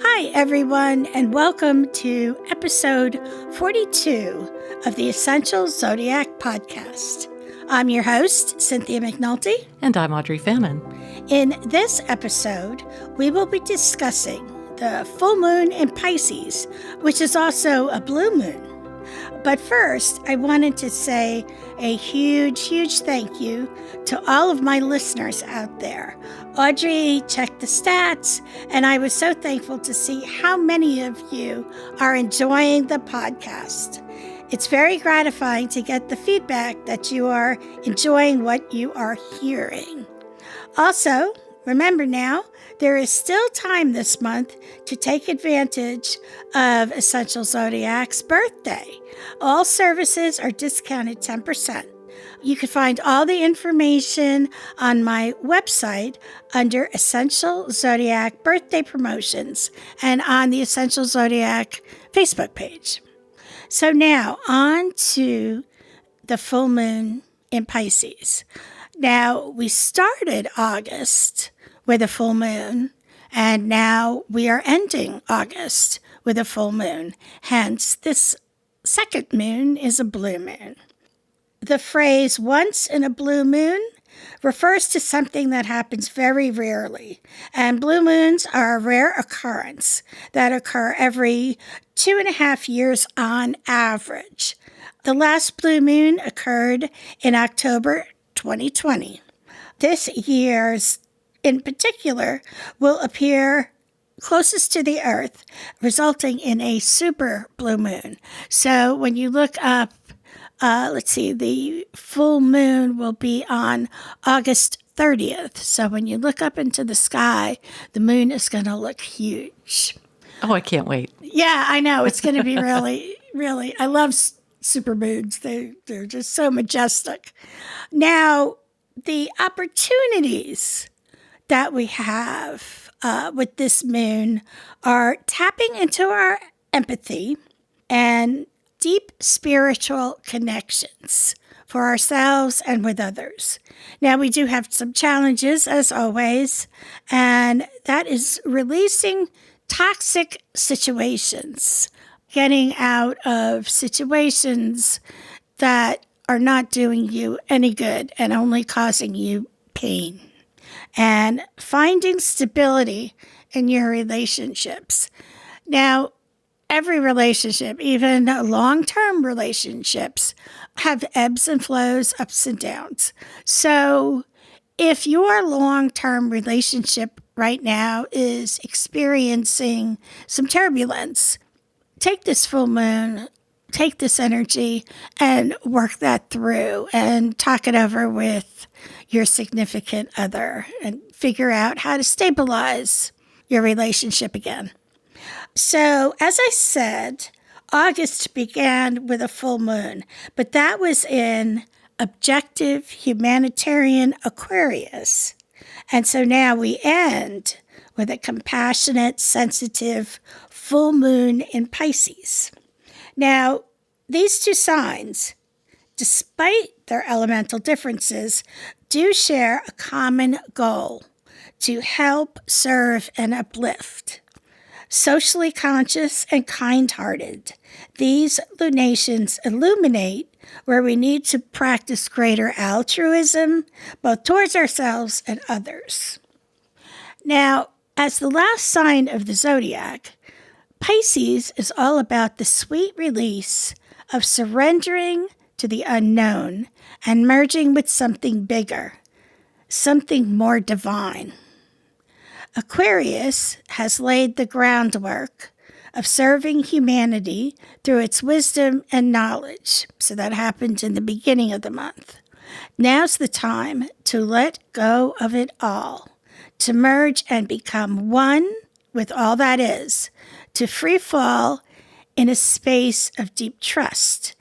Hi, everyone, and welcome to episode 42 of the Essential Zodiac Podcast. I'm your host, Cynthia McNulty. And I'm Audrey Fannin. In this episode, we will be discussing the full moon in Pisces, which is also a blue moon. But first, I wanted to say a huge thank you to all of my listeners out there. Audrey checked the stats, and I was so thankful to see how many of you are enjoying the podcast. It's very gratifying to get the feedback that you are enjoying what you are hearing. Also, remember now, there is still time this month to take advantage of Essential Zodiac's birthday. All services are discounted 10%. You can find all the information on my website under Essential Zodiac Birthday Promotions and on the Essential Zodiac Facebook page. So now on to the full moon in Pisces. Now, we started August with a full moon, and now we are ending August with a full moon. Hence, this second moon is a blue moon. The phrase once in a blue moon refers to something that happens very rarely, and blue moons are a rare occurrence that occur every 2.5 years on average. The last blue moon occurred in October 2020. This year's in particular will appear closest to the Earth, resulting in a super blue moon. So when you look up, the full moon will be on August 30th. So when you look up into the sky, the moon is going to look huge. Oh, I can't wait. Yeah, I know. It's going to be really, I love super moons. They're just so majestic. Now, the opportunities that we have with this moon are tapping into our empathy and deep spiritual connections for ourselves and with others. Now, we do have some challenges, as always, and that is releasing toxic situations, getting out of situations that are not doing you any good and only causing you pain, and finding stability in your relationships. Now, every relationship, even long-term relationships, have ebbs and flows, ups and downs. So if your long-term relationship right now is experiencing some turbulence, take this full moon, take this energy, and work that through and talk it over with your significant other and figure out how to stabilize your relationship again. So, as I said, August began with a full moon, but that was in objective humanitarian Aquarius. And so now we end with a compassionate, sensitive full moon in Pisces. Now, these two signs, despite their elemental differences, do share a common goal: to help, serve, and uplift. Socially conscious and kind-hearted, these lunations illuminate where we need to practice greater altruism, both towards ourselves and others. Now, as the last sign of the zodiac, Pisces is all about the sweet release of surrendering to the unknown and merging with something bigger, something more divine. Aquarius has laid the groundwork of serving humanity through its wisdom and knowledge. So that happened in the beginning of the month. Now's the time to let go of it all, to merge and become one with all that is, to free fall in a space of deep trust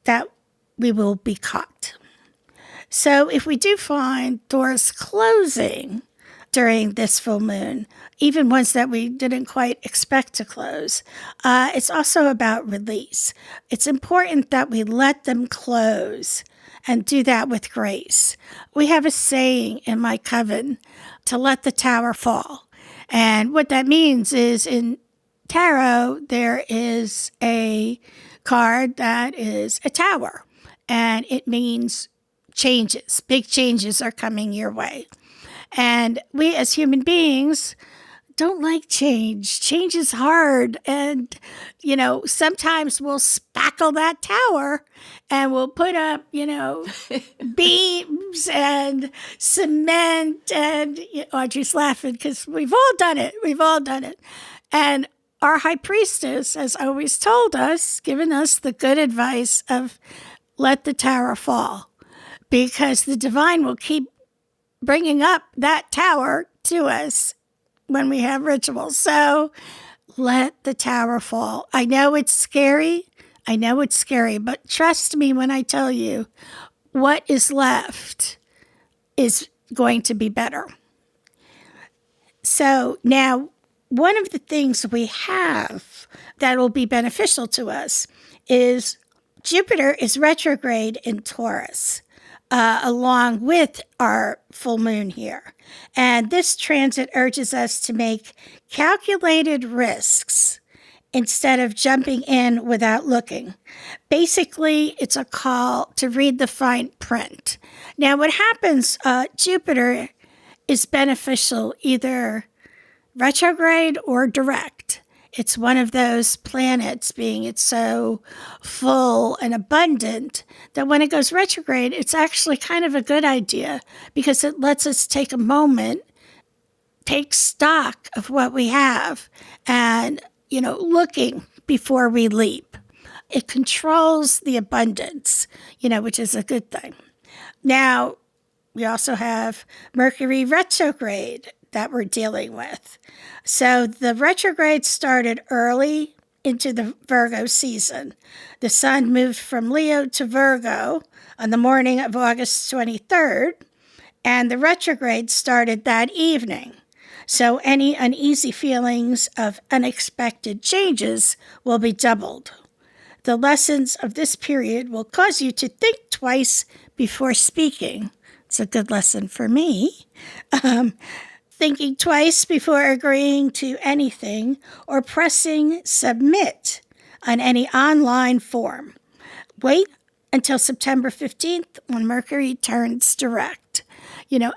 that we will be caught. So if we do find doors closing during this full moon, even ones that we didn't quite expect to close, it's also about release. It's important that we let them close and do that with grace. We have a saying in my coven, to let the tower fall. And what that means is in tarot, there is a card that is a tower, and it means changes. Big changes are coming your way. And we as human beings don't like change. Change is hard. And, sometimes we'll spackle that tower and we'll put up, beams and cement. And Audrey's laughing because we've all done it. We've all done it. And our high priestess has always told us, given us the good advice of let the tower fall, because the divine will keep bringing up that tower to us when we have rituals. So let the tower fall. I know it's scary. But trust me when I tell you, what is left is going to be better. So now, one of the things we have that will be beneficial to us is Jupiter is retrograde in Taurus, along with our full moon here. And this transit urges us to make calculated risks instead of jumping in without looking. Basically, it's a call to read the fine print. Now, what happens, Jupiter is beneficial either retrograde or direct. It's one of those planets, being it's so full and abundant, that when it goes retrograde, it's actually kind of a good idea because it lets us take a moment, take stock of what we have, and, looking before we leap. It controls the abundance, which is a good thing. Now, we also have Mercury retrograde that we're dealing with. So the retrograde started early into the Virgo season. The sun moved from Leo to Virgo on the morning of August 23rd, and the retrograde started that evening. So any uneasy feelings of unexpected changes will be doubled. The lessons of this period will cause you to think twice before speaking. It's a good lesson for me. Thinking twice before agreeing to anything or pressing submit on any online form. Wait until September 15th when Mercury turns direct.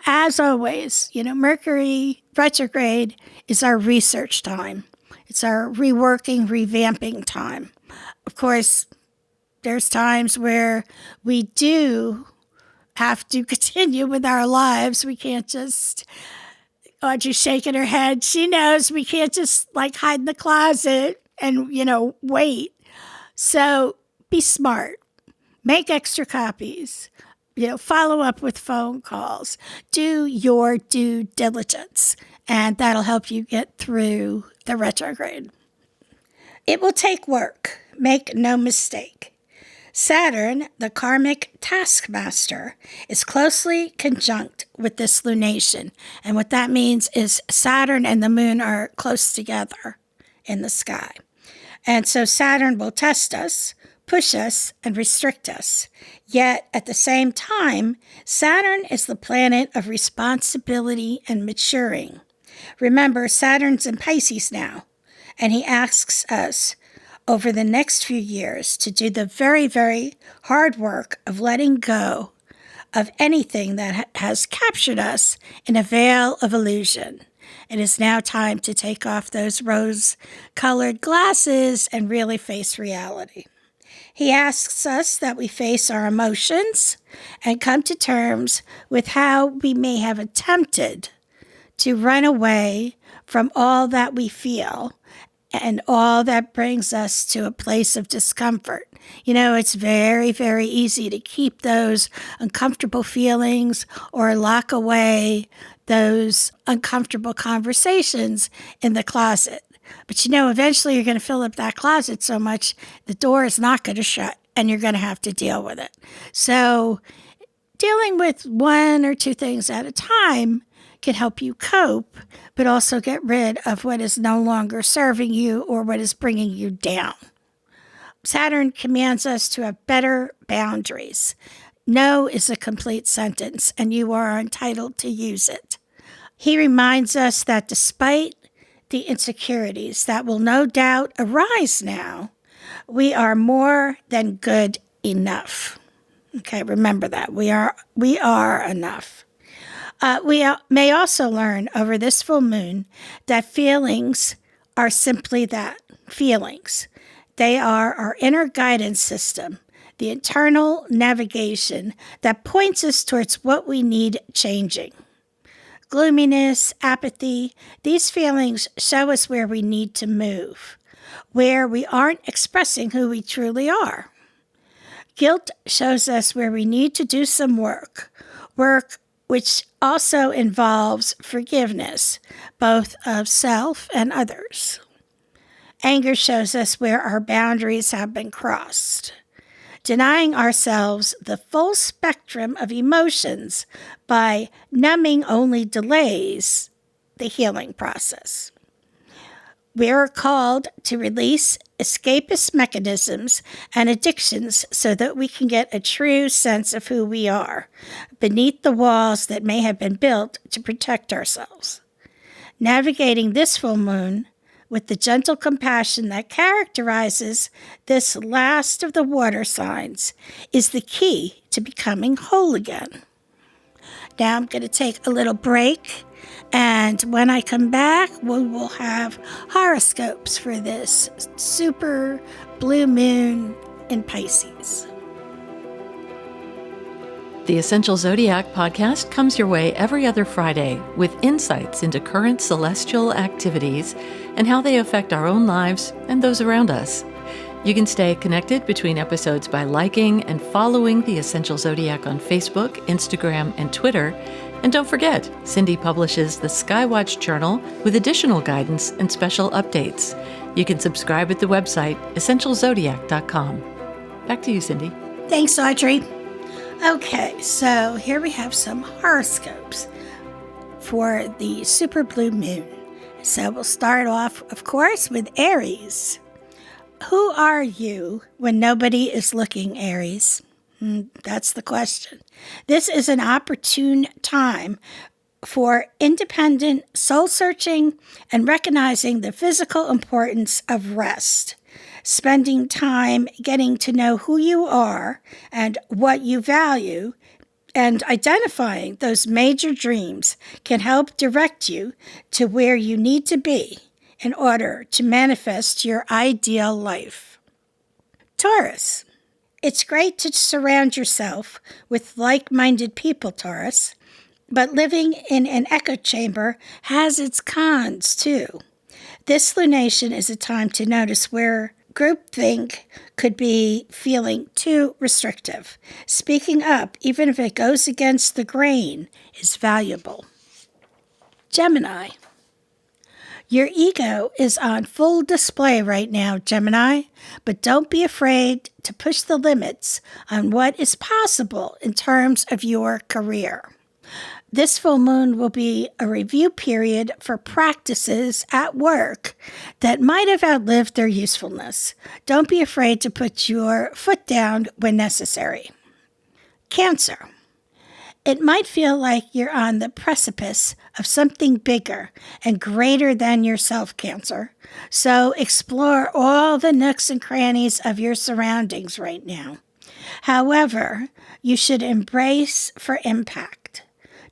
As always, Mercury retrograde is our research time. It's our reworking, revamping time. Of course, there's times where we do have to continue with our lives. We can't just... Audrey's shaking her head. She knows we can't just hide in the closet and, wait. So be smart. Make extra copies. Follow up with phone calls. Do your due diligence, and that'll help you get through the retrograde. It will take work. Make no mistake. Saturn, the karmic taskmaster, is closely conjunct with this lunation. And what that means is Saturn and the moon are close together in the sky. And so Saturn will test us, push us, and restrict us. Yet at the same time, Saturn is the planet of responsibility and maturing. Remember, Saturn's in Pisces now, and he asks us over the next few years to do the very, very hard work of letting go of anything that has captured us in a veil of illusion. It is now time to take off those rose-colored glasses and really face reality. He asks us that we face our emotions and come to terms with how we may have attempted to run away from all that we feel and all that brings us to a place of discomfort. It's very, very easy to keep those uncomfortable feelings or lock away those uncomfortable conversations in the closet. But eventually you're going to fill up that closet so much, the door is not going to shut and you're going to have to deal with it. So dealing with one or two things at a time can help you cope, but also get rid of what is no longer serving you or what is bringing you down. Saturn commands us to have better boundaries. No is a complete sentence, and you are entitled to use it. He reminds us that despite the insecurities that will no doubt arise now. We are more than good enough. Okay, remember that. We are enough. We may also learn over this full moon that feelings are simply that, feelings. They are our inner guidance system, the internal navigation that points us towards what we need changing. Gloominess, apathy, these feelings show us where we need to move, where we aren't expressing who we truly are. Guilt shows us where we need to do some work which also involves forgiveness, both of self and others. Anger shows us where our boundaries have been crossed. Denying ourselves the full spectrum of emotions by numbing only delays the healing process. We are called to release escapist mechanisms and addictions so that we can get a true sense of who we are beneath the walls that may have been built to protect ourselves. Navigating this full moon with the gentle compassion that characterizes this last of the water signs is the key to becoming whole again. Now I'm going to take a little break, and when I come back, we will have horoscopes for this super blue moon in Pisces. The Essential Zodiac podcast comes your way every other Friday with insights into current celestial activities and how they affect our own lives and those around us. You can stay connected between episodes by liking and following The Essential Zodiac on Facebook, Instagram, and Twitter. And don't forget, Cindy publishes the Skywatch Journal with additional guidance and special updates. You can subscribe at the website, essentialzodiac.com. Back to you, Cindy. Thanks, Audrey. Okay, so here we have some horoscopes for the super blue moon. So we'll start off, of course, with Aries. Who are you when nobody is looking, Aries? That's the question. This is an opportune time for independent soul searching and recognizing the physical importance of rest. Spending time getting to know who you are and what you value and identifying those major dreams can help direct you to where you need to be in order to manifest your ideal life. Taurus. It's great to surround yourself with like-minded people, Taurus, but living in an echo chamber has its cons, too. This lunation is a time to notice where groupthink could be feeling too restrictive. Speaking up, even if it goes against the grain, is valuable. Gemini. Your ego is on full display right now, Gemini, but don't be afraid to push the limits on what is possible in terms of your career. This full moon will be a review period for practices at work that might have outlived their usefulness. Don't be afraid to put your foot down when necessary. Cancer. It might feel like you're on the precipice of something bigger and greater than yourself, Cancer. So explore all the nooks and crannies of your surroundings right now. However, you should embrace for impact.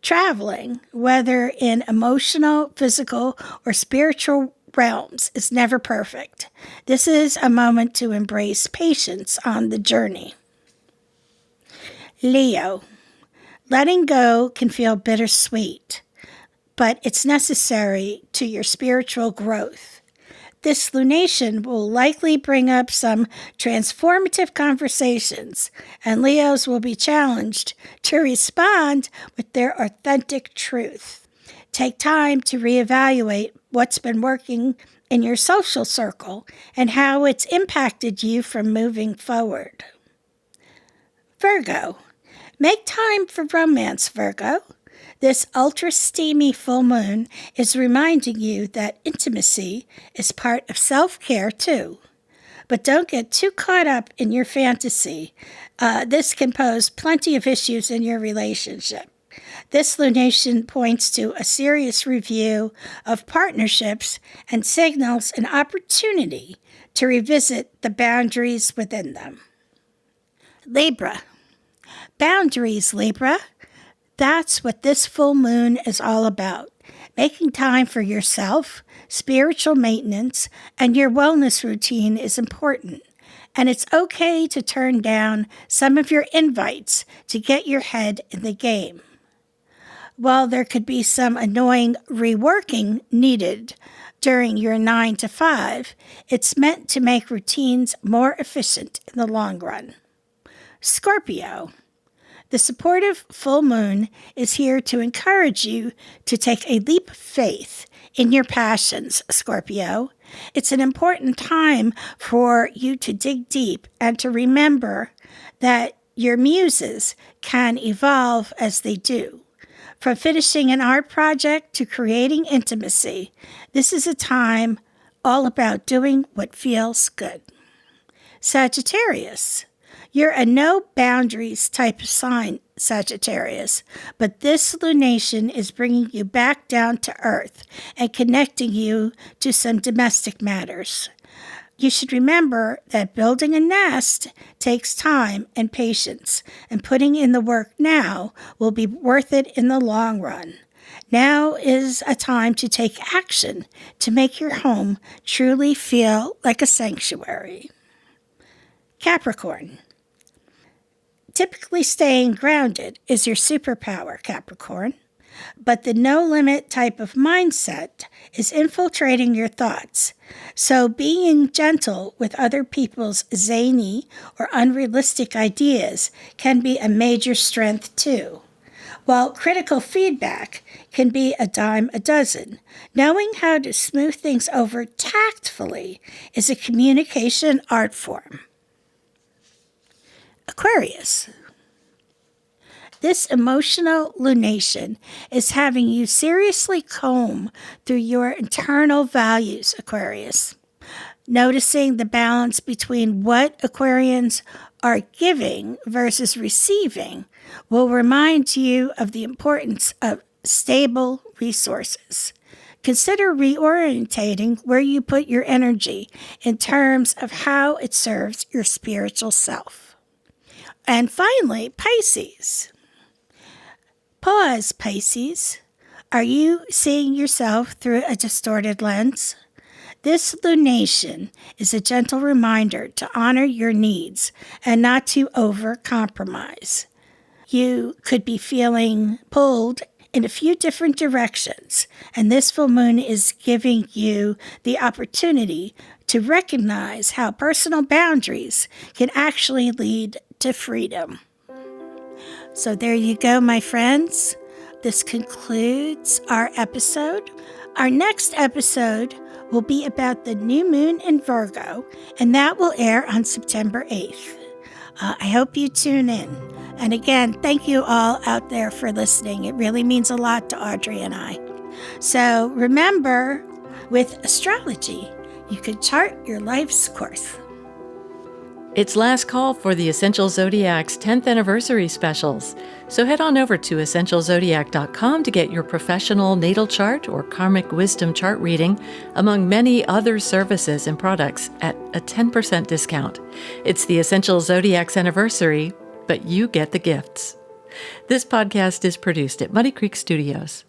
Traveling, whether in emotional, physical, or spiritual realms, is never perfect. This is a moment to embrace patience on the journey. Leo. Letting go can feel bittersweet, but it's necessary to your spiritual growth. This lunation will likely bring up some transformative conversations, and Leos will be challenged to respond with their authentic truth. Take time to reevaluate what's been working in your social circle and how it's impacted you from moving forward. Virgo. Make time for romance, Virgo. This ultra-steamy full moon is reminding you that intimacy is part of self-care, too. But don't get too caught up in your fantasy. This can pose plenty of issues in your relationship. This lunation points to a serious review of partnerships and signals an opportunity to revisit the boundaries within them. Libra. Boundaries, Libra. That's what this full moon is all about. Making time for yourself, spiritual maintenance, and your wellness routine is important. And it's okay to turn down some of your invites to get your head in the game. While there could be some annoying reworking needed during your 9 to 5, it's meant to make routines more efficient in the long run. Scorpio. The supportive full moon is here to encourage you to take a leap of faith in your passions, Scorpio. It's an important time for you to dig deep and to remember that your muses can evolve as they do. From finishing an art project to creating intimacy, this is a time all about doing what feels good. Sagittarius. You're a no boundaries type of sign, Sagittarius, but this lunation is bringing you back down to earth and connecting you to some domestic matters. You should remember that building a nest takes time and patience, and putting in the work now will be worth it in the long run. Now is a time to take action to make your home truly feel like a sanctuary. Capricorn. Typically staying grounded is your superpower, Capricorn, but the no-limit type of mindset is infiltrating your thoughts. So being gentle with other people's zany or unrealistic ideas can be a major strength too. While critical feedback can be a dime a dozen, knowing how to smooth things over tactfully is a communication art form. Aquarius. This emotional lunation is having you seriously comb through your internal values, Aquarius. Noticing the balance between what Aquarians are giving versus receiving will remind you of the importance of stable resources. Consider reorientating where you put your energy in terms of how it serves your spiritual self. And finally, Pisces. Pause, Pisces. Are you seeing yourself through a distorted lens? This lunation is a gentle reminder to honor your needs and not to over-compromise. You could be feeling pulled in a few different directions, and this full moon is giving you the opportunity to recognize how personal boundaries can actually lead to freedom. So there you go, my friends. This concludes our episode. Our next episode will be about the new moon in Virgo, and that will air on September 8th. I hope you tune in. And again, thank you all out there for listening. It really means a lot to Audrey and I. So remember, with astrology, you can chart your life's course. It's last call for the Essential Zodiac's 10th anniversary specials. So head on over to essentialzodiac.com to get your professional natal chart or karmic wisdom chart reading, among many other services and products at a 10% discount. It's the Essential Zodiac's anniversary, but you get the gifts. This podcast is produced at Muddy Creek Studios.